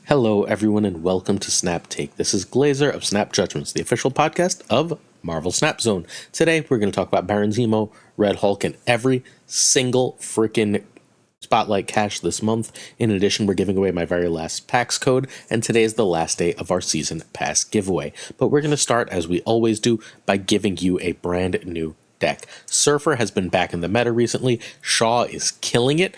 Hello, everyone, and welcome to Snap Take. This is Glazer of Snap Judgments, the official podcast of Marvel Snap Zone. Today, we're going to talk about Baron Zemo, Red Hulk, and every single freaking Spotlight cache this month. In addition, we're giving away my very last PAX code, and today is the last day of our Season Pass giveaway. But we're going to start, as we always do, by giving you a brand new deck. Surfer has been back in the meta recently. Shaw is killing it.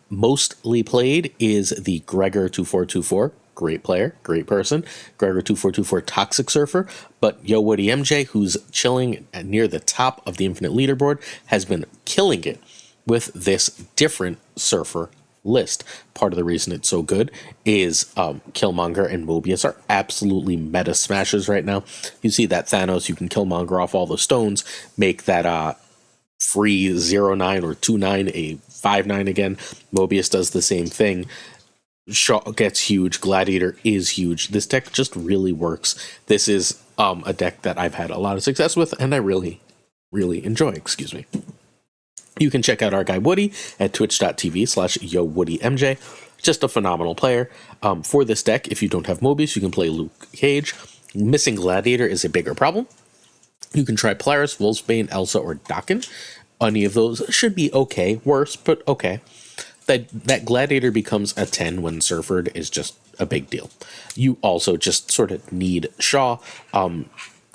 Mostly played is the Gregor 2424. Great player, great person. Gregor 2424 Toxic Surfer. But Yo Woody MJ, who's chilling near the top of the Infinite Leaderboard, has been killing it with this different Surfer list. Part of the reason it's so good is Killmonger and Mobius are absolutely meta smashes right now. You see that Thanos, you can Killmonger off all the stones, make that free 0-9 or 2-9 a 5-9 again. Mobius does the same thing. Shaw gets huge. Gladiator is huge. This deck just really works. This is a deck that I've had a lot of success with, and I really enjoy. Excuse me. You can check out our guy Woody at twitch.tv/YoWoodyMJ. Just a phenomenal player. For this deck, if you don't have Mobius, you can play Luke Cage. Missing Gladiator is a bigger problem. You can try Polaris, Wolfsbane, Elsa, or Dakin. Any of those should be okay. Worse, but okay. That Gladiator becomes a 10 when Surfered is just a big deal. You also just sort of need Shaw.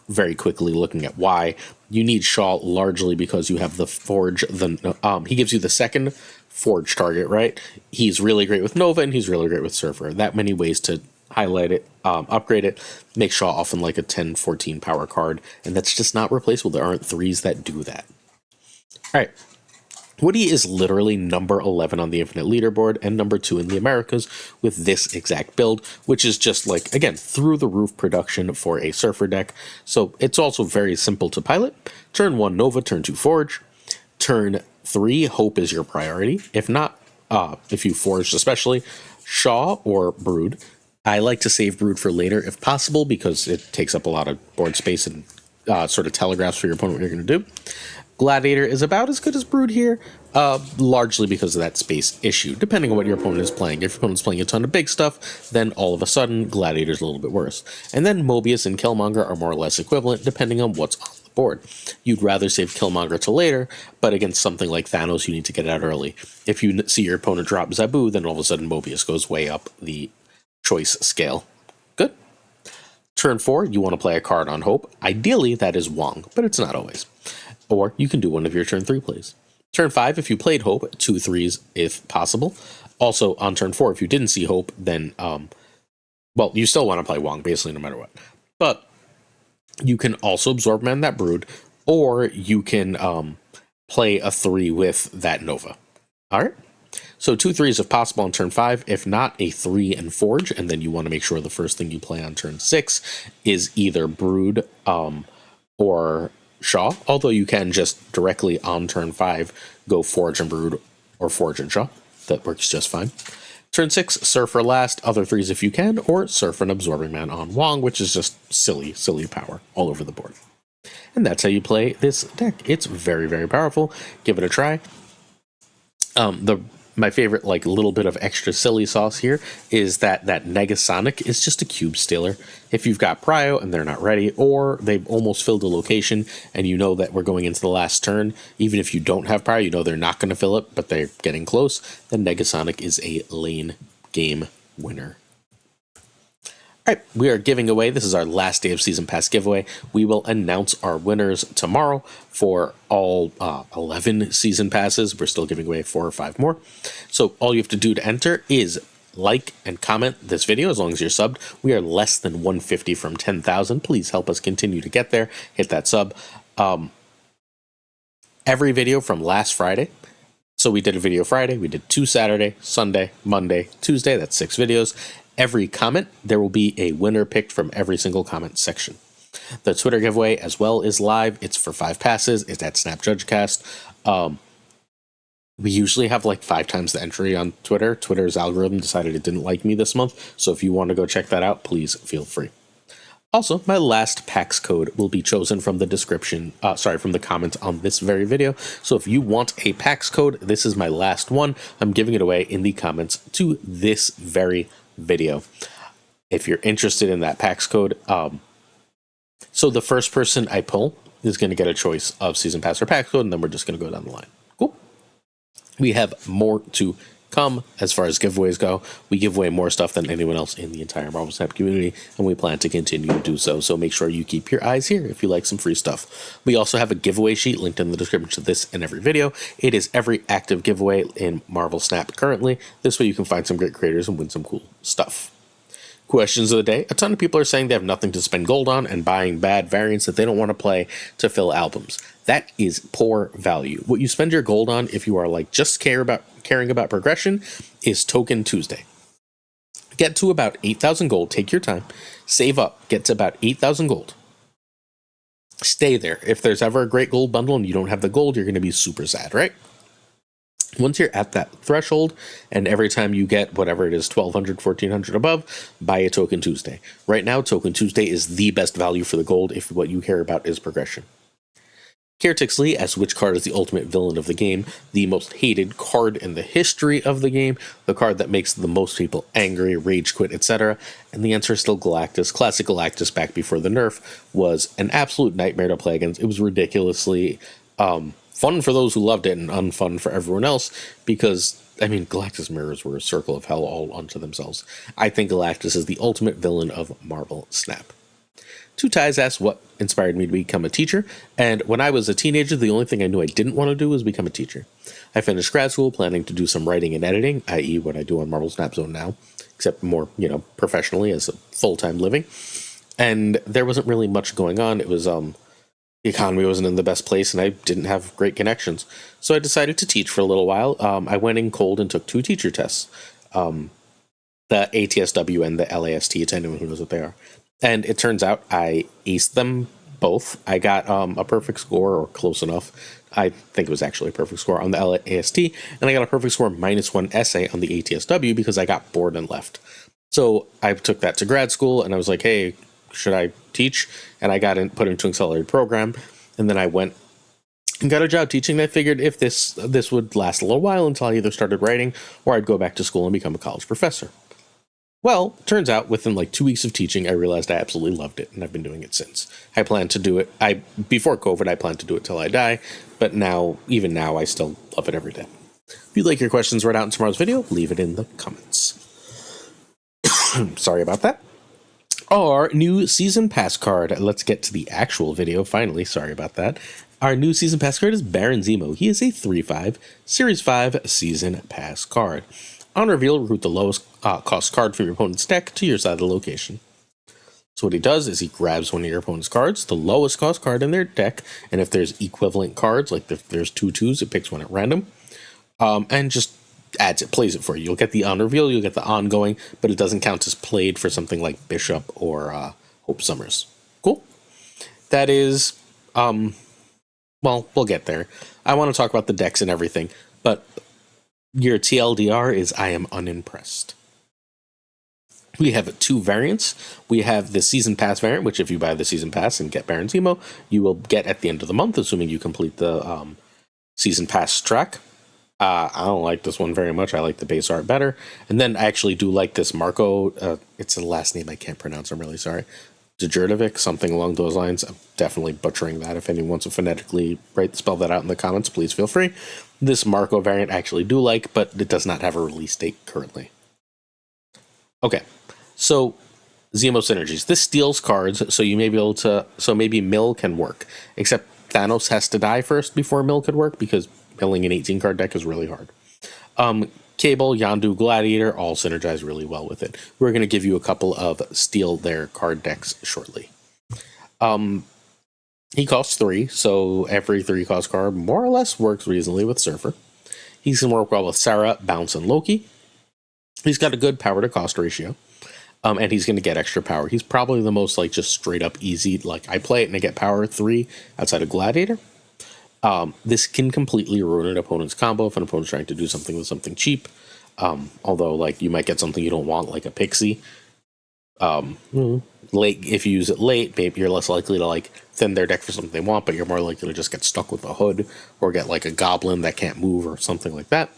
Very quickly looking at why. You need Shaw largely because you have the Forge. He gives you the second Forge target, right? He's really great with Nova, and he's really great with Surfer. That many ways to highlight it, upgrade it, make Shaw often like a 10-14 power card, and that's just not replaceable. There aren't threes that do that. All right. Woody is literally number 11 on the Infinite Leaderboard and number 2 in the Americas with this exact build, which is just like, again, through the roof production for a Surfer deck. So it's also very simple to pilot. Turn 1 Nova, turn 2 Forge. Turn 3 Hope is your priority. If not, if you Forged especially, Shaw or Brood. I like to save Brood for later if possible because it takes up a lot of board space and sort of telegraphs for your opponent what you're going to do. Gladiator is about as good as Brood here, largely because of that space issue, depending on what your opponent is playing. If your opponent's playing a ton of big stuff, then all of a sudden, Gladiator's a little bit worse. And then Mobius and Killmonger are more or less equivalent, depending on what's on the board. You'd rather save Killmonger till later, but against something like Thanos, you need to get it out early. If you see your opponent drop Zabu, then all of a sudden Mobius goes way up the choice scale. Good. Turn 4, you want to play a card on Hope. Ideally, that is Wong, but it's not always. Or you can do one of your turn 3 plays. Turn 5, if you played Hope, 2 3s if possible. Also, on turn 4, if you didn't see Hope, then, well, you still want to play Wong, basically, no matter what. But you can also Absorb Man that Brood, or you can play a 3 with that Nova. All right? So 2 3s if possible on turn 5. If not, a 3 and Forge, and then you want to make sure the first thing you play on turn 6 is either Brood or Shaw, although you can just directly on turn 5 go Forge and Brood or Forge and Shaw. That works just fine. Turn 6, Surfer last, other 3s if you can, or Surfer and Absorbing Man on Wong, which is just silly power all over the board. And that's how you play this deck. It's very, very powerful. Give it a try. My favorite, like, little bit of extra silly sauce here is that Negasonic is just a cube stealer. If you've got Prio and they're not ready, or they've almost filled a location and you know that we're going into the last turn, even if you don't have Prio, you know they're not going to fill it, but they're getting close, then Negasonic is a lane game winner. All right, we are giving away, this is our last day of Season Pass giveaway. We will announce our winners tomorrow for all 11 Season Passes. We're still giving away 4 or 5 more. So all you have to do to enter is like and comment this video as long as you're subbed. We are less than 150 from 10,000. Please help us continue to get there. Hit that sub. Every video from last Friday. So we did a video Friday, we did 2 Saturday, Sunday, Monday, Tuesday. That's 6 videos. Every comment, there will be a winner picked from every single comment section. The Twitter giveaway as well is live. It's for 5 passes. It's at Snap JudgeCast. We usually have like 5 times the entry on Twitter. Twitter's algorithm decided it didn't like me this month. So if you want to go check that out, please feel free. Also, my last PAX code will be chosen from the description, from the comments on this very video. So if you want a PAX code, this is my last one. I'm giving it away in the comments to this very video. If you're interested in that PAX code, so the first person I pull is going to get a choice of season pass or PAX code, and then we're just going to go down the line. Cool. We have more to come as far as giveaways go. We give away more stuff than anyone else in the entire Marvel Snap community, and we plan to continue to do so. So make sure you keep your eyes here if you like some free stuff. We also have a giveaway sheet linked in the description to this and every video. It is every active giveaway in Marvel Snap currently. This way you can find some great creators and win some cool stuff. Questions of the day. A ton of people are saying they have nothing to spend gold on and buying bad variants that they don't want to play to fill albums. That is poor value. What you spend your gold on, if you are like just caring about progression, is Token Tuesday. Get to about 8,000 gold. Take your time. Save up. Get to about 8,000 gold. Stay there. If there's ever a great gold bundle and you don't have the gold, you're going to be super sad, right? Once you're at that threshold, and every time you get whatever it is, 1,200, 1,400 above, buy a Token Tuesday. Right now, Token Tuesday is the best value for the gold if what you care about is progression. Caretix Lee asks which card is the ultimate villain of the game, the most hated card in the history of the game, the card that makes the most people angry, rage quit, etc. And the answer is still Galactus. Classic Galactus back before the nerf was an absolute nightmare to play against. It was ridiculously fun for those who loved it and unfun for everyone else because, I mean, Galactus mirrors were a circle of hell all unto themselves. I think Galactus is the ultimate villain of Marvel Snap. Two Ties asks what inspired me to become a teacher, and when I was a teenager, the only thing I knew I didn't want to do was become a teacher. I finished grad school planning to do some writing and editing, i.e. what I do on Marvel Snap Zone now, except more, professionally as a full-time living, and there wasn't really much going on. It was, the economy wasn't in the best place, and I didn't have great connections, so I decided to teach for a little while. I went in cold and took 2 teacher tests, the ATSW and the LAST, to anyone who knows what they are. And it turns out I aced them both. I got a perfect score, or close enough. I think it was actually a perfect score on the LAST, and I got a perfect score -1 essay on the ATSW because I got bored and left. So I took that to grad school, and I was like, hey, should I teach? And I got put into an accelerated program, and then I went and got a job teaching. And I figured if this would last a little while until I either started writing or I'd go back to school and become a college professor. Well, turns out within like 2 weeks of teaching, I realized I absolutely loved it, and I've been doing it since. I plan to do it. Before COVID, I planned to do it till I die, but now, even now, I still love it every day. If you'd like your questions read out in tomorrow's video, leave it in the comments. Sorry about that. Our new season pass card. Let's get to the actual video. Finally, sorry about that. Our new season pass card is Baron Zemo. He is a 3/5 Series 5 season pass card. On reveal, recruit the lowest cost card from your opponent's deck to your side of the location. So what he does is he grabs one of your opponent's cards, the lowest cost card in their deck, and if there's equivalent cards, like if there's 2 2s, it picks one at random, and just plays it for you. You'll get the on reveal, you'll get the ongoing, but it doesn't count as played for something like Bishop or Hope Summers. Cool. That is, well, we'll get there. I want to talk about the decks and everything, but your TLDR is I am unimpressed. We have 2 variants. We have the Season Pass variant, which if you buy the Season Pass and get Baron Zemo, you will get at the end of the month, assuming you complete the Season Pass track. I don't like this one very much. I like the base art better. And then I actually do like this Marco. It's a last name I can't pronounce. I'm really sorry. Djurdovic, something along those lines. I'm definitely butchering that. If anyone wants to phonetically spell that out in the comments, please feel free. This Marco variant I actually do like, but it does not have a release date currently. Okay, so Zemo synergies. This steals cards, so you may be able to. So maybe mill can work, except Thanos has to die first before mill could work because milling an 18 card deck is really hard. Cable, Yondu, Gladiator all synergize really well with it. We're going to give you a couple of steal their card decks shortly. He costs 3, so every 3 cost card more or less works reasonably with Surfer. He's going to work well with Sarah, Bounce, and Loki. He's got a good power to cost ratio, and he's going to get extra power. He's probably the most just straight up easy. Like I play it and I get power 3 outside of Gladiator. This can completely ruin an opponent's combo if an opponent's trying to do something with something cheap. Although you might get something you don't want, like a Pixie. Late, if you use it late, maybe you're less likely to thin their deck for something they want, but you're more likely to just get stuck with a hood or get a goblin that can't move or something like that.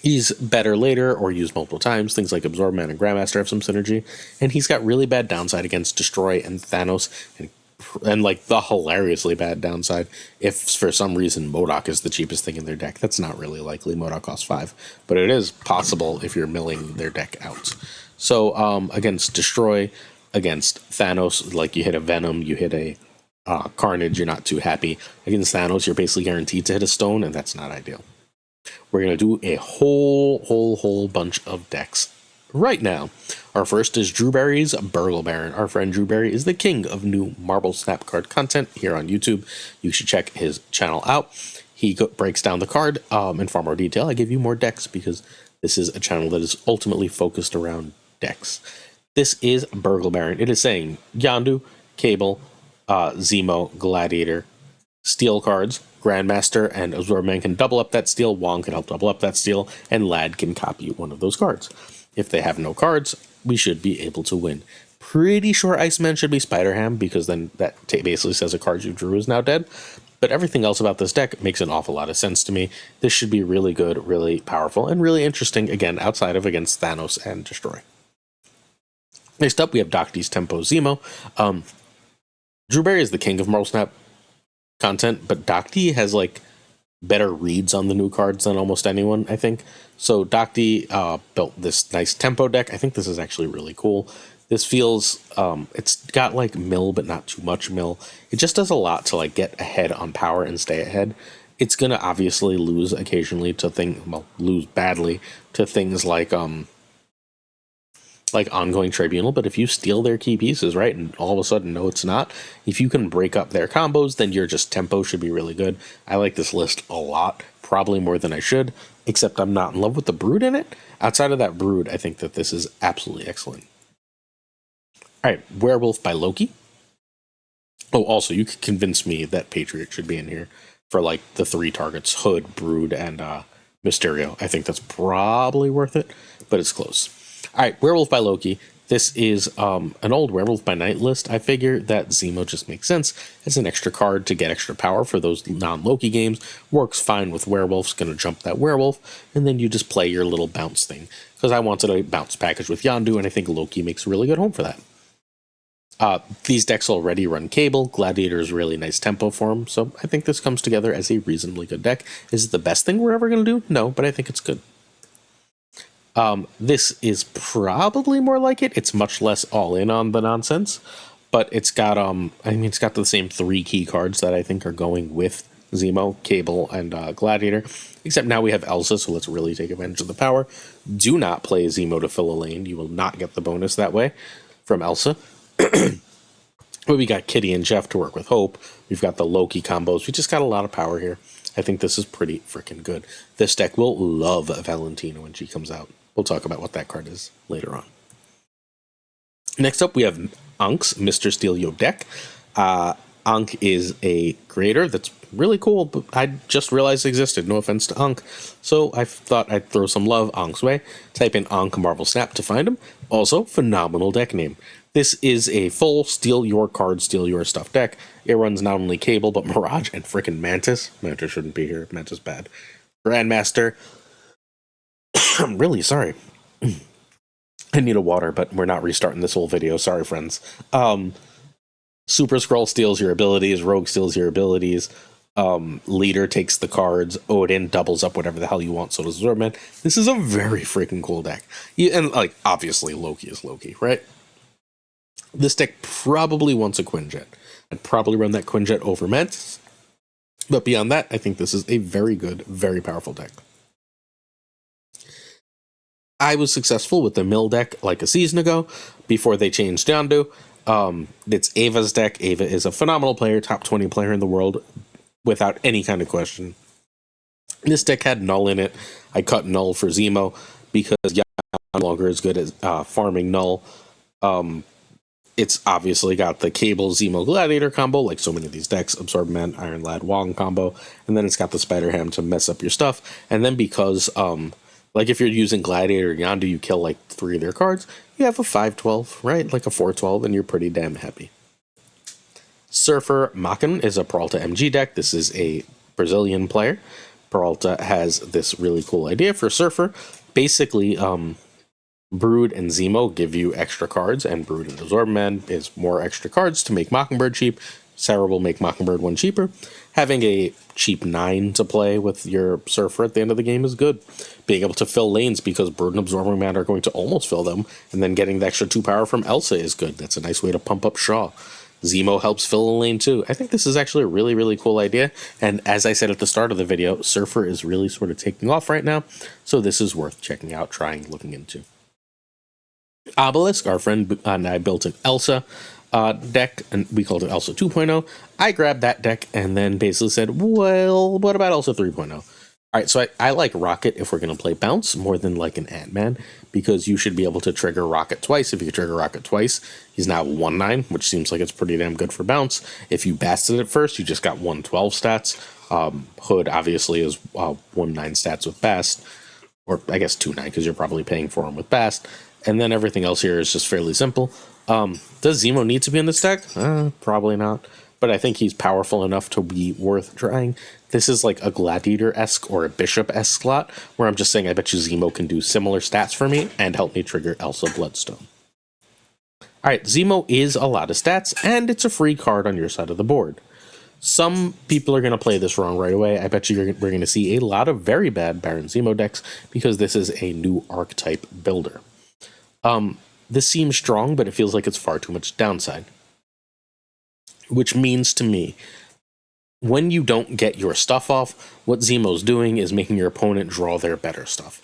He's better later or used multiple times. Things like Absorb Man and Grandmaster have some synergy. And he's got really bad downside against Destroy and Thanos. And like the hilariously bad downside if for some reason MODOK is the cheapest thing in their deck. That's not really likely. MODOK costs 5. But it is possible if you're milling their deck out. So against Destroy, against Thanos, like you hit a Venom, you hit a Carnage, you're not too happy. Against Thanos, you're basically guaranteed to hit a Stone, and that's not ideal. We're going to do a whole bunch of decks right now. Our first is Drewberry's Burgle Baron. Our friend Drewberry is the king of new Marble Snap card content here on YouTube. You should check his channel out. He breaks down the card in far more detail. I give you more decks because this is a channel that is ultimately focused around decks. This is Burgle Baron. It is saying Yondu, Cable, Zemo, Gladiator, Steel cards, Grandmaster and Absorb Man can double up that steel, Wong can help double up that steel, and Lad can copy one of those cards. If they have no cards, we should be able to win. Pretty sure Iceman should be Spider-Ham, because then that basically says a card you drew is now dead. But everything else about this deck makes an awful lot of sense to me. This should be really good, really powerful, and really interesting, again, outside of against Thanos and Destroy. Next up, we have Docty's Tempo Zemo. Drewberry is the king of Marble Snap content, but Docty has like better reads on the new cards than almost anyone, I think. So Docty built this nice tempo deck. I think this is actually really cool. This feels it's got like mill but not too much mill. It just does a lot to like get ahead on power and stay ahead. It's gonna obviously lose occasionally to lose badly to things like Ongoing Tribunal, but if you steal their key pieces, right, and all of a sudden, no, it's not, if you can break up their combos, then your just tempo should be really good. I like this list a lot, probably more than I should, except I'm not in love with the Brood in it. Outside of that Brood, I think that this is absolutely excellent. All right, Werewolf by Loki. Oh, also, you could convince me that Patriot should be in here for, like, the 3 targets, Hood, Brood, and Mysterio. I think that's probably worth it, but it's close. All right, Werewolf by Loki. This is an old Werewolf by Night list. I figure that Zemo just makes sense as an extra card to get extra power for those non-Loki games. Works fine with Werewolf's going to jump that Werewolf, and then you just play your little bounce thing. Because I wanted a bounce package with Yondu, and I think Loki makes a really good home for that. These decks already run Cable. Gladiator is really nice tempo for him, so I think this comes together as a reasonably good deck. Is it the best thing we're ever going to do? No, but I think it's good. This is probably more like it. It's much less all in on the nonsense, but it's got it's got the same 3 key cards that I think are going with Zemo, Cable, and Gladiator. Except now we have Elsa, so let's really take advantage of the power. Do not play Zemo to fill a lane. You will not get the bonus that way from Elsa. But we got Kitty and Jeff to work with Hope. We've got the Loki combos. We just got a lot of power here. I think this is pretty freaking good. This deck will love Valentina when she comes out. We'll talk about what that card is later on. Next up, we have Ank's Mr. Steelio deck. Ankh is a creator that's really cool, but I just realized existed. No offense to Ankh. So I thought I'd throw some love Ankh's way. Type in Ankh Marvel Snap to find him. Also, phenomenal deck name. This is a full steal your card, steal your stuff deck. It runs not only Cable, but Mirage and frickin' Mantis. Mantis shouldn't be here. Mantis bad. Grandmaster. I'm really sorry. I need a water, but we're not restarting this whole video. Sorry, friends. Super Scroll steals your abilities. Rogue steals your abilities. Leader takes the cards. Odin doubles up whatever the hell you want. So does Zorman. This is a very freaking cool deck. And, like, obviously Loki is Loki, right? This deck probably wants a Quinjet. I'd probably run that Quinjet over Mantis. But beyond that, I think this is a very good, very powerful deck. I was successful with the Mill deck like a season ago, before they changed Yondu. It's Ava's deck. Ava is a phenomenal player, top 20 player in the world, without any kind of question. This deck had Null in it. I cut Null for Zemo, because Yondu no longer is good at farming Null. It's obviously got the Cable Zemo Gladiator combo, like so many of these decks, Absorb Man, Iron Lad, Wong combo, and then it's got the Spider-Ham to mess up your stuff. And then because like if you're using Gladiator or Yondu, you kill like 3 of their cards, you have a 5/12, right? Like a 4/12, and you're pretty damn happy. Surfer Makan is a Peralta MG deck. This is a Brazilian player. Peralta has this really cool idea for Surfer. Basically, Brood and Zemo give you extra cards, and Brood and Absorb Man is more extra cards to make Mockingbird cheap. Sarah will make Mockingbird 1 cheaper. Having a cheap 9 to play with your Surfer at the end of the game is good. Being able to fill lanes because Brood and Absorbing Man are going to almost fill them, and then getting the extra 2 power from Elsa is good. That's a nice way to pump up Shaw. Zemo helps fill a lane too. I think this is actually a really, really cool idea. And as I said at the start of the video, Surfer is really sort of taking off right now. So this is worth checking out, trying, looking into. Obelisk, our friend and I built an Elsa deck, and we called it Elsa 2.0. I grabbed that deck and then basically said, well, what about Elsa 3.0? All right, so I like Rocket if we're going to play Bounce more than like an Ant-Man, because you should be able to trigger Rocket twice. If you trigger Rocket twice, he's now 1/9, which seems like it's pretty damn good for Bounce. If you Basted it first, you just got 1/12 stats. Hood obviously is 1/9 stats with Bast, or I guess 2/9 because you're probably paying for him with Bast. And then everything else here is just fairly simple. Does Zemo need to be in this deck? Probably not. But I think he's powerful enough to be worth trying. This is like a Gladiator-esque or a Bishop-esque slot, where I'm just saying I bet you Zemo can do similar stats for me and help me trigger Elsa Bloodstone. Alright, Zemo is a lot of stats, and it's a free card on your side of the board. Some people are going to play this wrong right away. I bet you we're going to see a lot of very bad Baron Zemo decks, because this is a new archetype builder. This seems strong, but it feels like it's far too much downside. Which means to me, when you don't get your stuff off, what Zemo's doing is making your opponent draw their better stuff.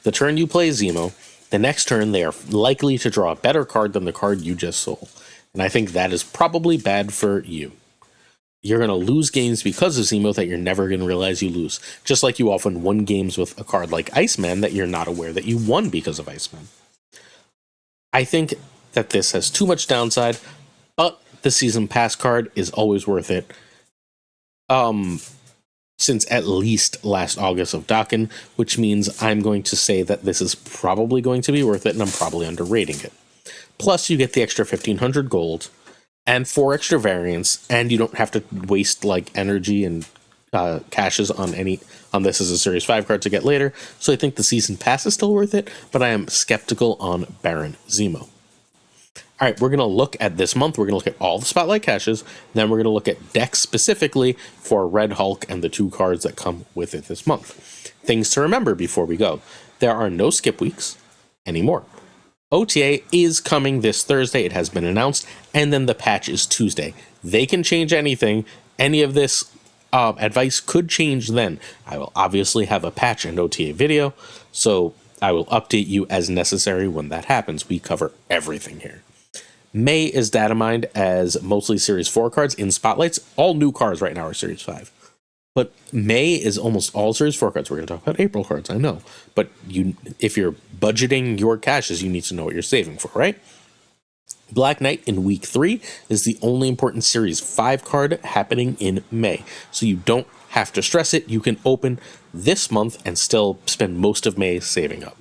The turn you play Zemo, the next turn they are likely to draw a better card than the card you just sold. And I think that is probably bad for you. You're going to lose games because of Zemo that you're never going to realize you lose. Just like you often won games with a card like Iceman that you're not aware that you won because of Iceman. I think that this has too much downside, but the Season Pass card is always worth it. Since at least last August of Dakin, which means I'm going to say that this is probably going to be worth it, and I'm probably underrating it. Plus, you get the extra 1,500 gold, and 4 extra variants, and you don't have to waste like energy and caches on this as a Series 5 card to get later. So I think the Season Pass is still worth it, but I am skeptical on Baron Zemo. All right, we're going to look at this month. We're going to look at all the Spotlight caches. Then we're going to look at decks specifically for Red Hulk and the 2 cards that come with it this month. Things to remember before we go. There are no skip weeks anymore. OTA is coming this Thursday. It has been announced. And then the patch is Tuesday. They can change anything. Any of this advice could change then. I will obviously have a patch and OTA video, so I will update you as necessary when that happens. We cover everything here. May is data mined as mostly Series 4 cards in Spotlights. All new cards right now are Series 5. But May is almost all Series 4 cards. We're going to talk about April cards, I know. But if you're budgeting your caches, you need to know what you're saving for, right? Black Knight in week 3 is the only important Series 5 card happening in May. So you don't have to stress it. You can open this month and still spend most of May saving up.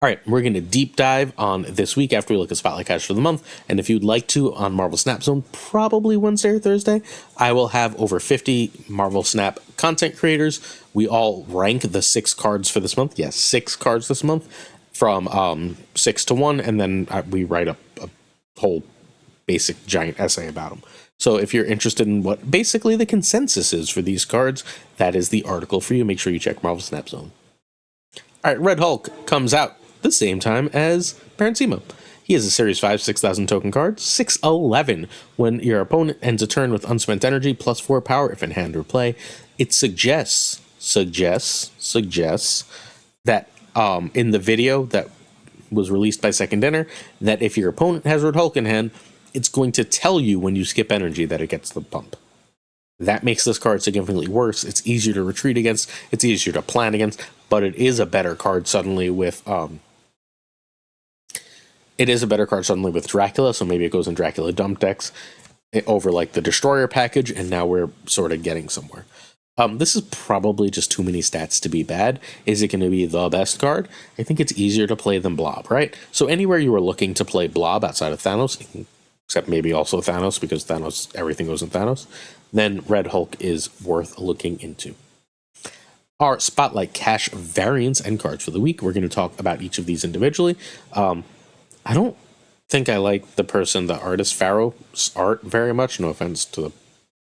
All right, we're going to deep dive on this week after we look at Spotlight Cache for the month. And if you'd like to, on Marvel Snap Zone, probably Wednesday or Thursday, I will have over 50 Marvel Snap content creators. We all rank the 6 cards for this month. Yes, 6 cards this month from 6 to 1. And then we write up a whole basic giant essay about them. So if you're interested in what basically the consensus is for these cards, that is the article for you. Make sure you check Marvel Snap Zone. All right, Red Hulk comes out the same time as Baron Zemo. He is a Series 5 6,000 token card, 611 when your opponent ends a turn with unspent energy plus 4 power if in hand or play. It suggests that in the video that was released by Second Dinner, that if your opponent has Red Hulk in hand, it's going to tell you when you skip energy that it gets the bump. That makes this card significantly worse. It's easier to retreat against, it's easier to plan against, but it is a better card suddenly with Dracula, so maybe it goes in Dracula dump decks over like the Destroyer package, and now we're sort of getting somewhere. This is probably just too many stats to be bad. Is it going to be the best card? I think it's easier to play than Blob, right? So anywhere you were looking to play Blob outside of Thanos, except maybe also Thanos, because Thanos, everything goes in Thanos, then Red Hulk is worth looking into. our Spotlight Cash variants and cards for the week. We're going to talk about each of these individually. I don't think I like the artist Pharaoh's art very much. No offense to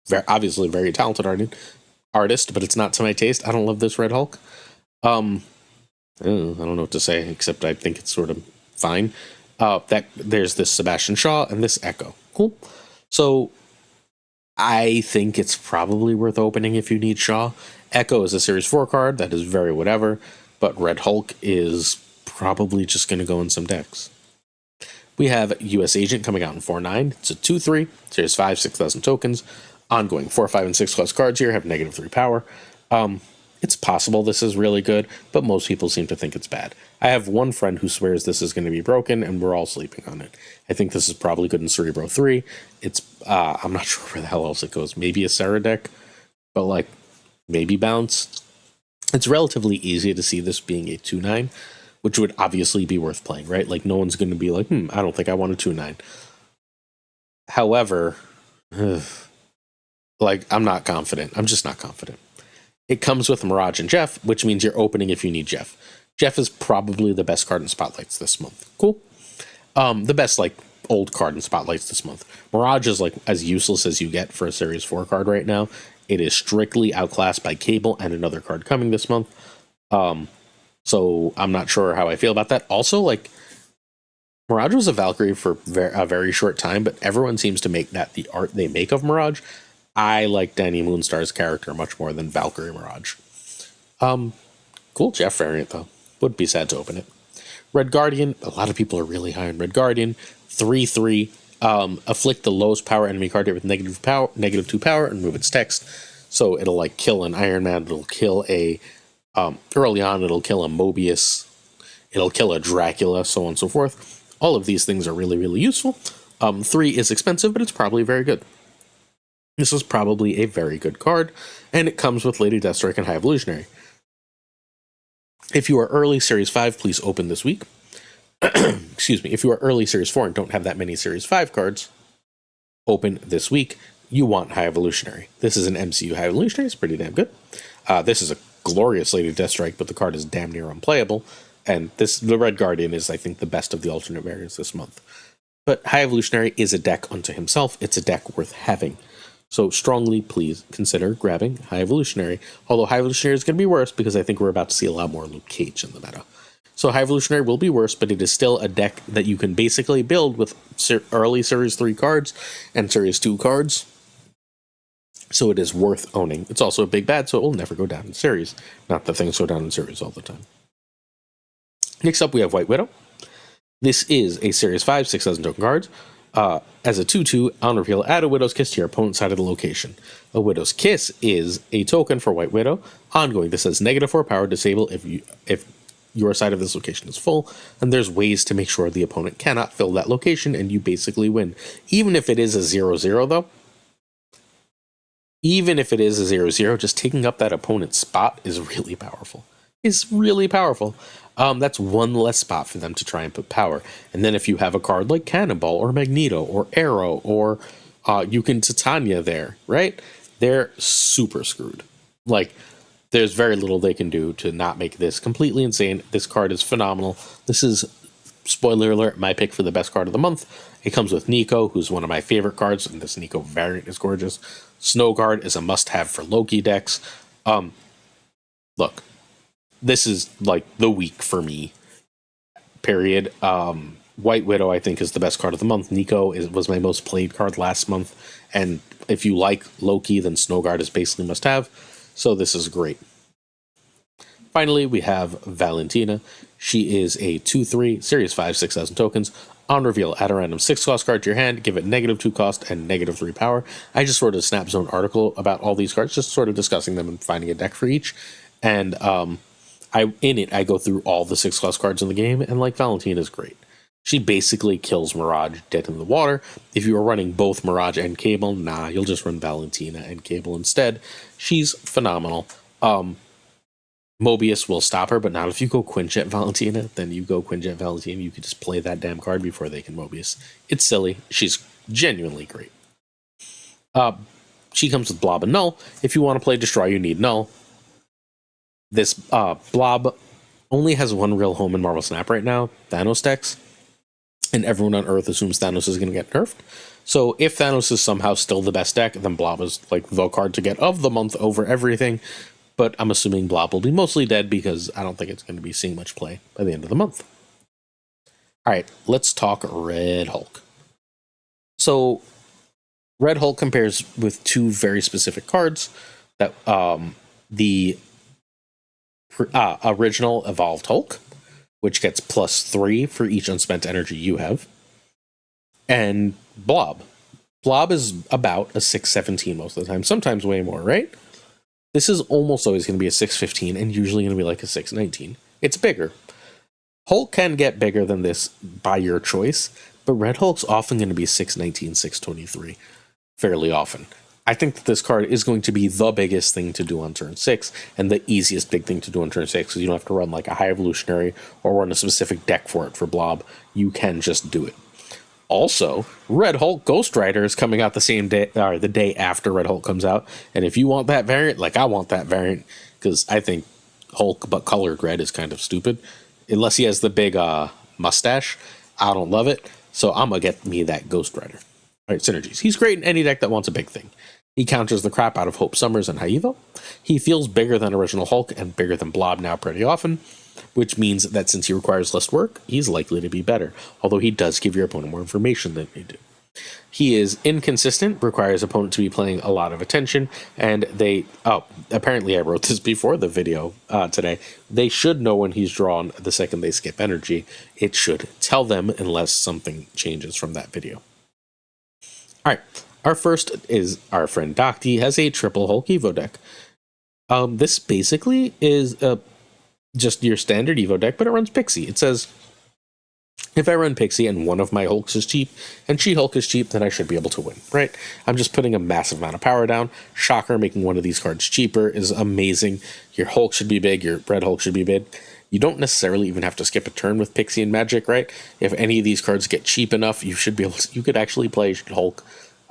the obviously very talented artist, but it's not to my taste. I don't love this Red Hulk. I don't know what to say, except I think it's sort of fine. That there's this Sebastian Shaw and this Echo. Cool. So I think it's probably worth opening if you need Shaw. Echo is a Series 4 card that is very whatever, but Red Hulk is probably just going to go in some decks. We have US Agent coming out in 4/9. It's a 2/3, Series 5, 6,000 tokens. Ongoing 4, 5, and 6 cost cards here have -3 power. It's possible this is really good, but most people seem to think it's bad. I have one friend who swears this is going to be broken, and we're all sleeping on it. I think this is probably good in Cerebro 3. It's I'm not sure where the hell else it goes. Maybe a Sarah deck, but like maybe Bounce. It's relatively easy to see this being a 2/9, which would obviously be worth playing, right? Like no one's going to be like, I don't think I want a 2/9. However, like I'm not confident. I'm just not confident. It comes with Mirage and Jeff, which means you're opening if you need Jeff. Jeff is probably the best card in Spotlights this month. Cool. The best, like, old card in Spotlights this month. Mirage is, like, as useless as you get for a Series 4 card right now. It is strictly outclassed by Cable and another card coming this month. So I'm not sure how I feel about that. Also, like, Mirage was a Valkyrie for a very short time, but everyone seems to make that the art they make of Mirage. I like Danny Moonstar's character much more than Valkyrie Mirage. Cool Jeff variant, though. Would be sad to open it. Red Guardian. A lot of people are really high on Red Guardian. 3/3. Afflict the lowest power enemy card with -2 power, and remove its text. So it'll, like, kill an Iron Man. It'll kill a... early on, it'll kill a Mobius. It'll kill a Dracula, so on and so forth. All of these things are really, really useful. 3 is expensive, but it's probably very good. This is probably a very good card, and it comes with Lady Deathstrike and High Evolutionary. If you are early Series 5, please open this week. Excuse me. If you are early Series 4 and don't have that many Series 5 cards, open this week. You want High Evolutionary. This is an MCU High Evolutionary. It's pretty damn good. This is a glorious Lady Deathstrike, but the card is damn near unplayable. And the Red Guardian is, I think, the best of the alternate variants this month. But High Evolutionary is a deck unto himself. It's a deck worth having. So strongly, please consider grabbing High Evolutionary. Although High Evolutionary is going to be worse because I think we're about to see a lot more Luke Cage in the meta. So High Evolutionary will be worse, but it is still a deck that you can basically build with early Series 3 cards and Series 2 cards. So it is worth owning. It's also a big bad, so it will never go down in Series. Not that things go down in Series all the time. Next up, we have White Widow. This is a Series 5, 6,000 token cards. As a 2/2, on reveal, add a Widow's Kiss to your opponent's side of the location. A Widow's Kiss is a token for White Widow. Ongoing, this has -4 power, disable if your side of this location is full, and there's ways to make sure the opponent cannot fill that location, and you basically win. Even if it is a 0/0, though, even if it is a 0/0, just taking up that opponent's spot is really powerful. It's really powerful. That's one less spot for them to try and put power. And then if you have a card like Cannonball or Magneto or Arrow or you can Titania there, right? They're super screwed. Like, there's very little they can do to not make this completely insane. This card is phenomenal. This is, spoiler alert, my pick for the best card of the month. It comes with Nico, who's one of my favorite cards, and this Nico variant is gorgeous. Snowguard is a must-have for Loki decks. Look, this is like the week for me, period. White Widow, I think, is the best card of the month. Nico was my most played card last month. And if you like Loki, then Snowguard is basically must have. So this is great. Finally, we have Valentina. She is a 2/3, Series 5, 6,000 tokens. On reveal, add a random 6 cost card to your hand, give it -2 cost and -3 power. I just wrote a Snap Zone article about all these cards, just sort of discussing them and finding a deck for each. And I go through all the 6 cost cards in the game, and like Valentina is great. She basically kills Mirage dead in the water. If you are running both Mirage and Cable, nah, you'll just run Valentina and Cable instead. She's phenomenal. Mobius will stop her, but not if you go Quinjet Valentina. Then you go Quinjet Valentina. You can just play that damn card before they can Mobius. It's silly. She's genuinely great. She comes with Blob and Null. If you want to play Destroy, you need Null. This blob only has one real home in Marvel Snap right now, Thanos decks, and everyone on Earth assumes Thanos is going to get nerfed. So if Thanos is somehow still the best deck, then Blob is like the card to get of the month over everything. But I'm assuming Blob will be mostly dead because I don't think it's going to be seeing much play by the end of the month. All right, let's talk Red Hulk. So Red Hulk compares with two very specific cards that the original Evolved Hulk, which gets +3 for each unspent energy you have, and Blob. Blob is about a 617 most of the time, sometimes way more, right? This is almost always going to be a 615 and usually going to be like a 619. It's bigger. Hulk can get bigger than this by your choice, but Red Hulk's often going to be 619, 623 fairly often. I think that this card is going to be the biggest thing to do on turn 6 and the easiest big thing to do on turn 6 because you don't have to run like a High Evolutionary or run a specific deck for it for Blob. You can just do it. Also, Red Hulk Ghost Rider is coming out the same day, or the day after Red Hulk comes out. And if you want that variant, like I want that variant, because I think Hulk but colored red is kind of stupid. Unless he has the big mustache, I don't love it. So I'm gonna get me that Ghost Rider. All right, synergies. He's great in any deck that wants a big thing. He counters the crap out of Hope Summers and Haivo. He feels bigger than original Hulk and bigger than Blob now pretty often, which means that since he requires less work, he's likely to be better, although he does give your opponent more information than they do. He is inconsistent, requires opponent to be paying a lot of attention, and apparently I wrote this before the video today. They should know when he's drawn the second they skip energy. It should tell them unless something changes from that video. All right, our first is our friend Docty has a triple Hulk Evo deck. This basically is just your standard Evo deck, but it runs Pixie. It says, if I run Pixie and one of my Hulks is cheap and She-Hulk is cheap, then I should be able to win, right? I'm just putting a massive amount of power down. Shocker, making one of these cards cheaper is amazing. Your Hulk should be big, your Red Hulk should be big. You don't necessarily even have to skip a turn with Pixie and Magic, right? If any of these cards get cheap enough, you should be able to, you could actually play Hulk,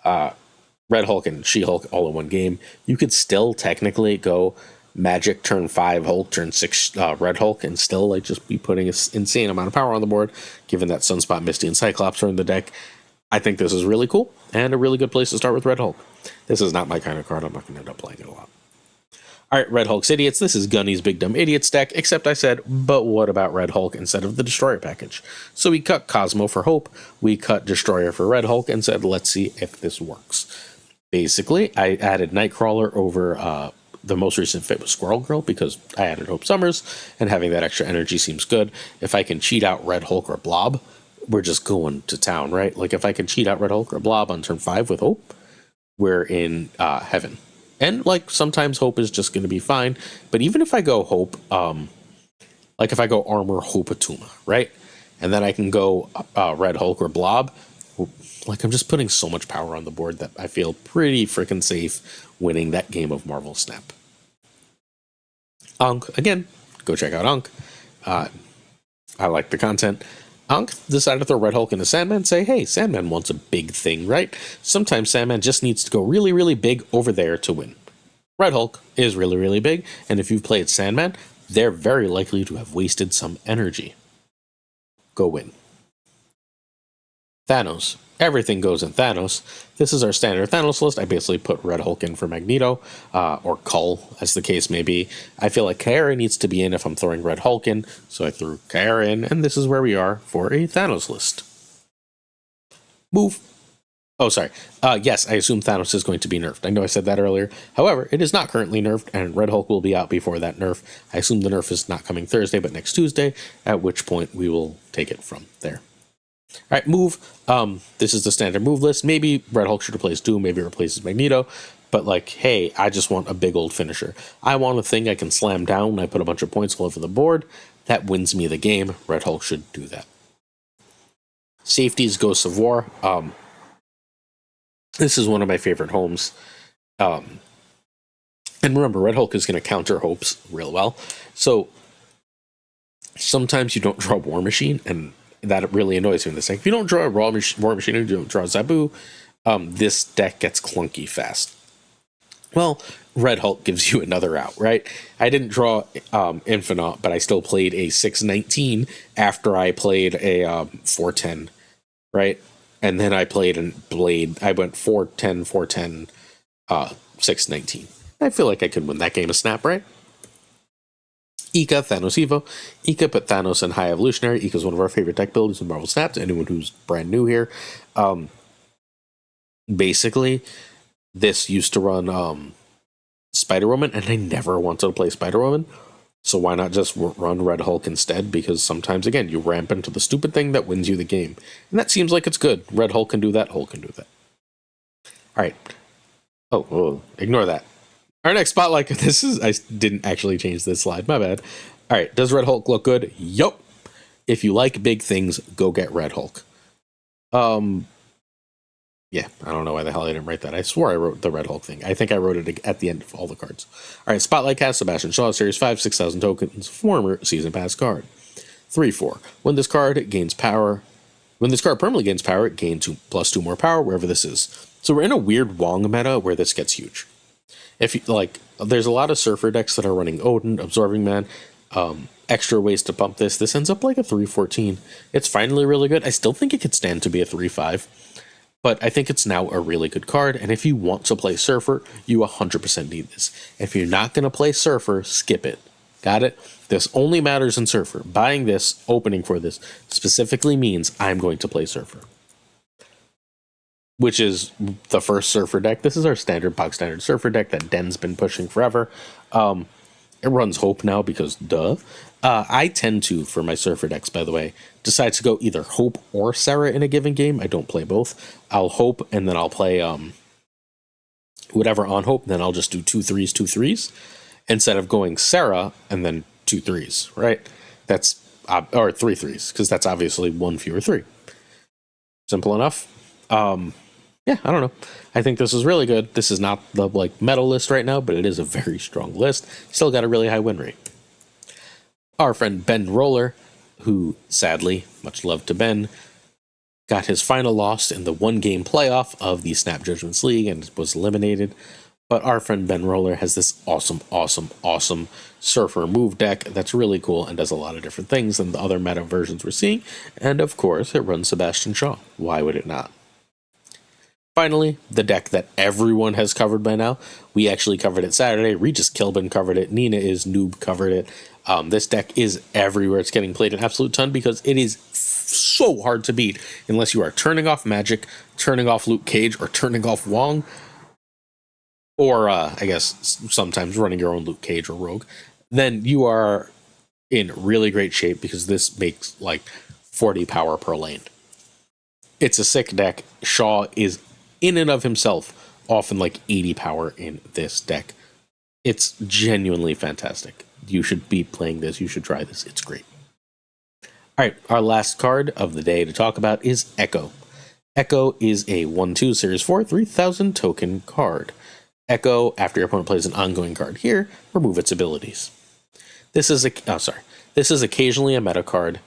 Red Hulk and She-Hulk all in one game. You could still technically go Magic turn 5 Hulk, turn 6 Red Hulk, and still like just be putting an insane amount of power on the board, given that Sunspot, Misty, and Cyclops are in the deck. I think this is really cool and a really good place to start with Red Hulk. This is not my kind of card. I'm not going to end up playing it a lot. All right, Red Hulk's Idiots. This is Gunny's Big Dumb Idiots deck, except I said, but what about Red Hulk instead of the Destroyer package? So we cut Cosmo for Hope, we cut Destroyer for Red Hulk, and said, let's see if this works. Basically, I added Nightcrawler over the most recent fit was Squirrel Girl because I added Hope Summers, and having that extra energy seems good. If I can cheat out Red Hulk or Blob, we're just going to town, right? Like if I can cheat out Red Hulk or Blob on turn 5 with Hope, we're in heaven. And like sometimes Hope is just going to be fine, but even if I go Hope, like if I go Armor Hope Atuma, right? And then I can go Red Hulk or Blob, like I'm just putting so much power on the board that I feel pretty freaking safe winning that game of Marvel Snap. Ankh, again, go check out Ankh. I like the content. Ankh decided to throw Red Hulk into Sandman, say, hey, Sandman wants a big thing, right? Sometimes Sandman just needs to go really, really big over there to win. Red Hulk is really, really big, and if you've played Sandman, they're very likely to have wasted some energy. Go win. Thanos. Everything goes in Thanos. This is our standard Thanos list. I basically put Red Hulk in for Magneto, or Cull, as the case may be. I feel like Kaera needs to be in if I'm throwing Red Hulk in, so I threw Kaera in, and this is where we are for a Thanos list. Move. Oh, sorry. Yes, I assume Thanos is going to be nerfed. I know I said that earlier. However, it is not currently nerfed, and Red Hulk will be out before that nerf. I assume the nerf is not coming Thursday, but next Tuesday, at which point we will take it from there. All right, move. This is the standard move list. Maybe Red Hulk should replace Doom. Maybe it replaces Magneto. But like, hey, I just want a big old finisher. I want a thing I can slam down when I put a bunch of points all over the board. That wins me the game. Red Hulk should do that. Safeties, Ghosts of War. This is one of my favorite homes. And remember, Red Hulk is going to counter Hopes real well. So sometimes you don't draw War Machine, and that really annoys me in this deck. If you don't draw a War Machine, or you don't draw Zabu, this deck gets clunky fast. Well, Red Hulk gives you another out, right? I didn't draw Infinite, but I still played a 619 after I played a 410, right? And then I played and Blade. I went 410, 410, 619. I feel like I could win that game of Snap, right? Ika, Thanos Evo. Ika put Thanos in High Evolutionary. Ika is one of our favorite deck builders in Marvel Snap. To anyone who's brand new here, basically, this used to run Spider Woman, and I never wanted to play Spider Woman. So why not just run Red Hulk instead? Because sometimes, again, you ramp into the stupid thing that wins you the game. And that seems like it's good. Red Hulk can do that. Hulk can do that. All right. Oh, ignore that. Our next spotlight. I didn't actually change this slide. My bad. All right. Does Red Hulk look good? Yup. If you like big things, go get Red Hulk. Yeah, I don't know why the hell I didn't write that. I swore I wrote the Red Hulk thing. I think I wrote it at the end of all the cards. All right, Spotlight cast Sebastian Shaw, Series 5, 6,000 tokens, former Season Pass card. 3/4. When this card permanently gains power, it gains +2 more power wherever this is. So we're in a weird Wong meta where this gets huge. If you like, there's a lot of Surfer decks that are running Odin, Absorbing Man, extra ways to pump this. This ends up like a 3/14. It's finally really good. I still think it could stand to be a 3/5. But I think it's now a really good card, and if you want to play Surfer, you 100% need this. If you're not going to play Surfer, skip it. Got it? This only matters in Surfer. Buying this, opening for this, specifically means I'm going to play Surfer. Which is the first Surfer deck. This is our bog standard Surfer deck that Den's been pushing forever. It runs Hope now because duh. I tend to, for my Surfer decks, by the way, decide to go either Hope or Sarah in a given game. I don't play both. I'll Hope, and then I'll play whatever on Hope, and then I'll just do 2/3s, 2/3s, instead of going Sarah and then 2/3s, right? That's, or 3/3s, because that's obviously one fewer 3. Simple enough. Yeah, I don't know. I think this is really good. This is not the metal list right now, but it is a very strong list. Still got a really high win rate. Our friend Ben Roller, who sadly, much love to Ben, got his final loss in the 1-game playoff of the Snap Judgments League and was eliminated. But our friend Ben Roller has this awesome Surfer move deck that's really cool and does a lot of different things than the other meta versions we're seeing. And of course, it runs Sebastian Shaw. Why would it not? Finally, the deck that everyone has covered by now. We actually covered it Saturday. Regis Kilbin covered it. Nina is Noob covered it. This deck is everywhere. It's getting played an absolute ton because it is so hard to beat unless you are turning off Magic, turning off Luke Cage, or turning off Wong. Or, I guess, sometimes running your own Luke Cage or Rogue. Then you are in really great shape because this makes 40 power per lane. It's a sick deck. Shaw is in and of himself often 80 power in this deck. It's genuinely fantastic. You should be playing this. You should try this. It's great. All right, our last card of the day to talk about is Echo. Echo is a 1/2 Series 4 3,000 token card. Echo, after your opponent plays an ongoing card here, remove its abilities. This is occasionally a meta card.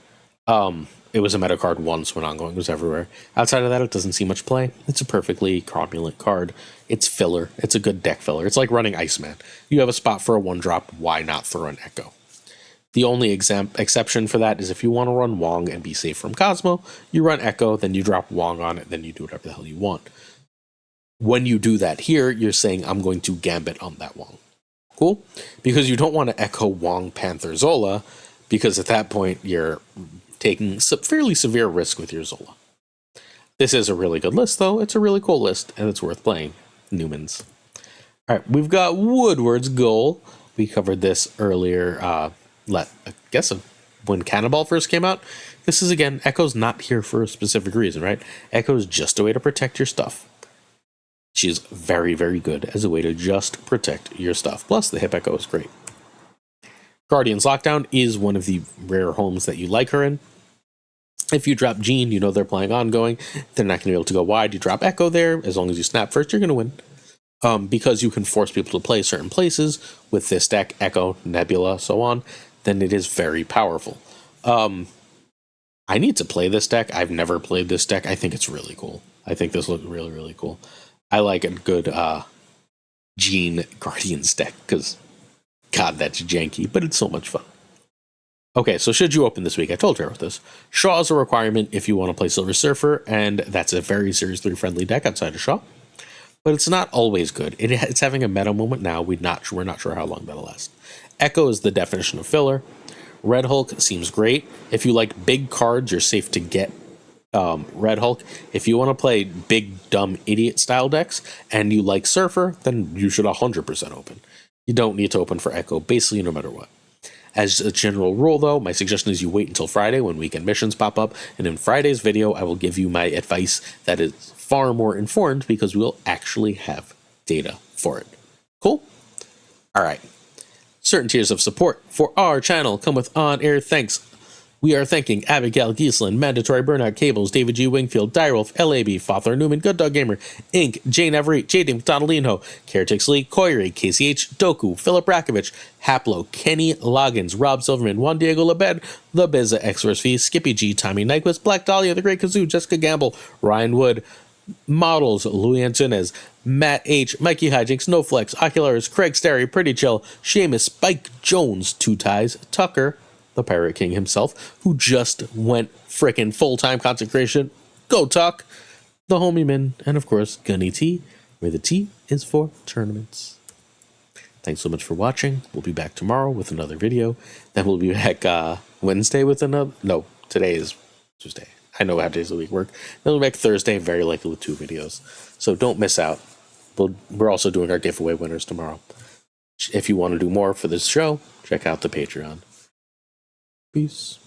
It was a meta card once when ongoing was everywhere. Outside of that, it doesn't see much play. It's a perfectly cromulent card. It's filler. It's a good deck filler. It's like running Iceman. You have a spot for a 1-drop. Why not throw an Echo? The only exception for that is if you want to run Wong and be safe from Cosmo, you run Echo, then you drop Wong on it, then you do whatever the hell you want. When you do that here, you're saying, I'm going to Gambit on that Wong. Cool? Because you don't want to Echo Wong Panther Zola, because at that point, you're taking fairly severe risk with your Zola. This is a really good list, though. It's a really cool list, and it's worth playing. Newmans. All right, we've got Woodward's Goal. We covered this earlier, I guess when Cannonball first came out. This is, again, Echo's not here for a specific reason, right? Echo's just a way to protect your stuff. She's very, very good as a way to just protect your stuff. Plus, the Hip Echo is great. Guardian's Lockdown is one of the rare homes that you like her in. If you drop Jean, you know they're playing ongoing. They're not going to be able to go wide. You drop Echo there. As long as you snap first, you're going to win. Because you can force people to play certain places with this deck, Echo, Nebula, so on, then it is very powerful. I need to play this deck. I've never played this deck. I think it's really cool. I think this looks really, really cool. I like a good Gene Guardians deck, because God, that's janky, but it's so much fun. Okay, so should you open this week? I told you about this. Shaw is a requirement if you want to play Silver Surfer, and that's a very Series 3 friendly deck outside of Shaw. But it's not always good. It's having a meta moment now. We're not sure how long that'll last. Echo is the definition of filler. Red Hulk seems great. If you like big cards, you're safe to get Red Hulk. If you want to play big, dumb, idiot style decks and you like Surfer, then you should 100% open. You don't need to open for Echo, basically no matter what. As a general rule, though, my suggestion is you wait until Friday when weekend missions pop up, and in Friday's video, I will give you my advice that is far more informed because we'll actually have data for it. Cool? All right. Certain tiers of support for our channel come with on-air thanks. We are thanking Abigail Giesland, Mandatory Burnout Cables, David G. Wingfield, Direwolf, LAB, Fother Newman, Good Dog Gamer, Inc., Jane Everett, J.D. McDonaldinho, Caretix Lee, Koiri, KCH, Doku, Philip Rakovich, Haplo, Kenny Loggins, Rob Silverman, Juan Diego Lebed, The Bizza, Xverse V, Skippy G, Tommy Nyquist, Black Dahlia, The Great Kazoo, Jessica Gamble, Ryan Wood, Models, Louis Antunes, Matt H, Mikey Hijinks, Snowflex, Ocularis, Craig Starry, Pretty Chill, Seamus, Spike Jones, Two Ties, Tucker, the Pirate King himself, who just went frickin' full-time consecration. Go Tuck! The Homie Min, and of course, Gunny T, where the T is for tournaments. Thanks so much for watching. We'll be back tomorrow with another video. Then we'll be back Wednesday with another... No, today is Tuesday. I know how days of the week work. Then we'll be back Thursday, very likely with 2 videos. So don't miss out. We're also doing our giveaway winners tomorrow. If you want to do more for this show, check out the Patreon. Peace.